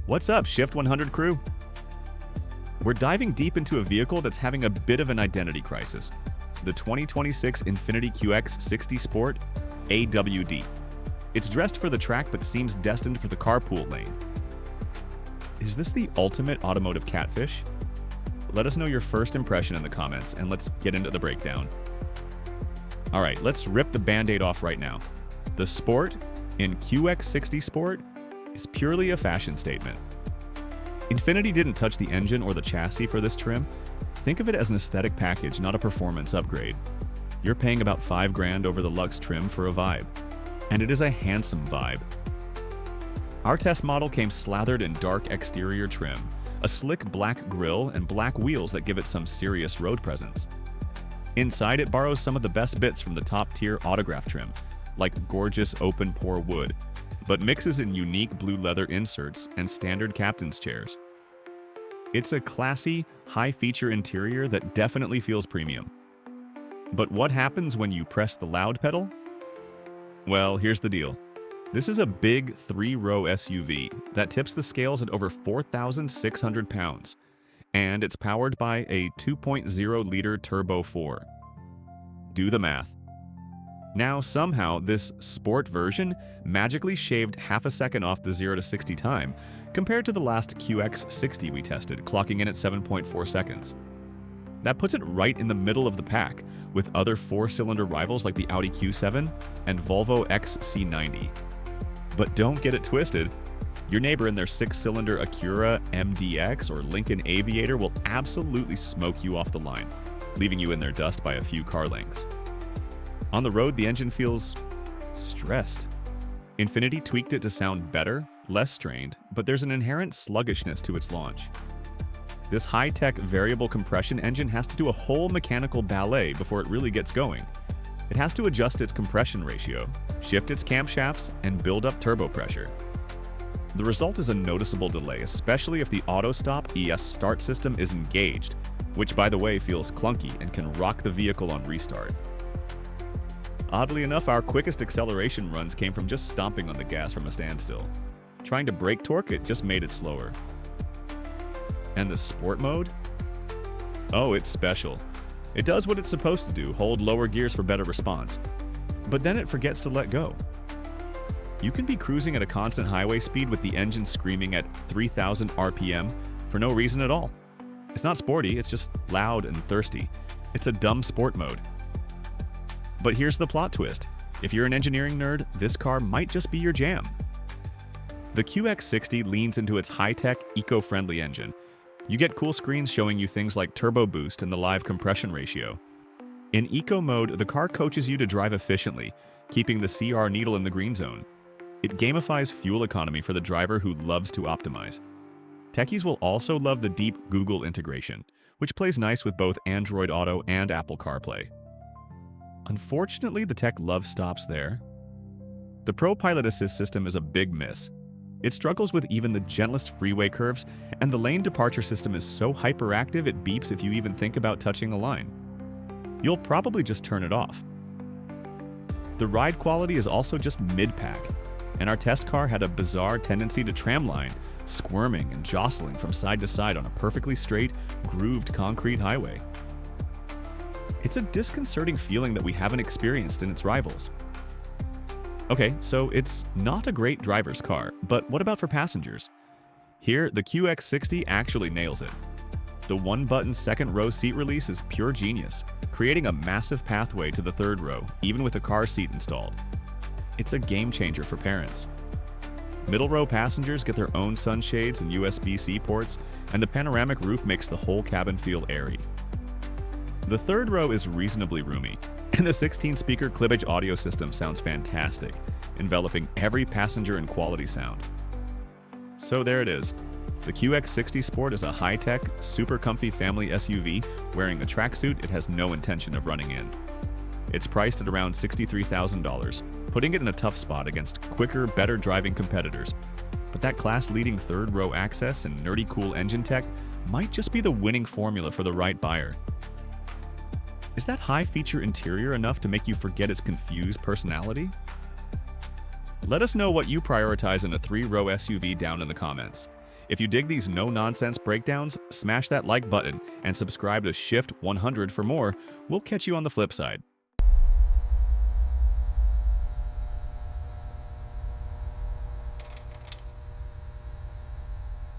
What's up, Shift 100 crew? We're diving deep into a vehicle that's having a bit of an identity crisis. The 2026 Infiniti QX60 Sport AWD. It's dressed for the track but seems destined for the carpool lane. Is this the ultimate automotive catfish? Let us know your first impression in the comments and let's get into the breakdown. Alright, let's rip the band-aid off right now. The Sport in QX60 Sport is purely a fashion statement. Infiniti didn't touch the engine or the chassis for this trim. Think of it as an aesthetic package, not a performance upgrade. You're paying about $5,000 over the Luxe trim for a vibe. And it is a handsome vibe. Our test model came slathered in dark exterior trim, a slick black grille, and black wheels that give it some serious road presence. Inside, it borrows some of the best bits from the top-tier autograph trim, like gorgeous open-pore wood, but mixes in unique blue leather inserts and standard captain's chairs. It's a classy, high-feature interior that definitely feels premium. But what happens when you press the loud pedal? Well, here's the deal. This is a big 3-row SUV that tips the scales at over 4,600 pounds, and it's powered by a 2.0-liter Turbo 4. Do the math. Now, somehow, this sport version magically shaved half a second off the 0 to 60 time, compared to the last QX60 we tested, clocking in at 7.4 seconds. That puts it right in the middle of the pack, with other 4-cylinder rivals like the Audi Q7 and Volvo XC90. But don't get it twisted. Your neighbor in their 6-cylinder Acura MDX or Lincoln Aviator will absolutely smoke you off the line, leaving you in their dust by a few car lengths. On the road, the engine feels stressed. Infiniti tweaked it to sound better, less strained, but there's an inherent sluggishness to its launch. This high-tech variable compression engine has to do a whole mechanical ballet before it really gets going. It has to adjust its compression ratio, shift its camshafts, and build up turbo pressure. The result is a noticeable delay, especially if the auto-stop ES start system is engaged, which by the way feels clunky and can rock the vehicle on restart. Oddly enough, our quickest acceleration runs came from just stomping on the gas from a standstill. Trying to brake torque it just made it slower. And the sport mode? Oh, it's special. It does what it's supposed to do, hold lower gears for better response. But then it forgets to let go. You can be cruising at a constant highway speed with the engine screaming at 3,000 RPM for no reason at all. It's not sporty, it's just loud and thirsty. It's a dumb sport mode. But here's the plot twist. If you're an engineering nerd, this car might just be your jam. The QX60 leans into its high-tech, eco-friendly engine. You get cool screens showing you things like turbo boost and the live compression ratio. In eco mode, the car coaches you to drive efficiently, keeping the CR needle in the green zone. It gamifies fuel economy for the driver who loves to optimize. Techies will also love the deep Google integration, which plays nice with both Android Auto and Apple CarPlay. Unfortunately, the tech love stops there. The Pro Pilot Assist system is a big miss. It struggles with even the gentlest freeway curves, and the lane departure system is so hyperactive it beeps if you even think about touching a line. You'll probably just turn it off. The ride quality is also just mid-pack, and our test car had a bizarre tendency to tramline, squirming and jostling from side to side on a perfectly straight, grooved concrete highway. It's a disconcerting feeling that we haven't experienced in its rivals. Okay, so it's not a great driver's car, but what about for passengers? Here, the QX60 actually nails it. The one-button second-row seat release is pure genius, creating a massive pathway to the third row, even with a car seat installed. It's a game-changer for parents. Middle-row passengers get their own sunshades and USB-C ports, and the panoramic roof makes the whole cabin feel airy. The third row is reasonably roomy, and the 16-speaker Clippage audio system sounds fantastic, enveloping every passenger in quality sound. So there it is. The QX60 Sport is a high-tech, super comfy family SUV wearing a tracksuit it has no intention of running in. It's priced at around $63,000, putting it in a tough spot against quicker, better driving competitors. But that class-leading third-row access and nerdy cool engine tech might just be the winning formula for the right buyer. Is that high-feature interior enough to make you forget its confused personality? Let us know what you prioritize in a 3-row SUV down in the comments. If you dig these no-nonsense breakdowns, smash that like button and subscribe to Shift 100 for more. We'll catch you on the flip side.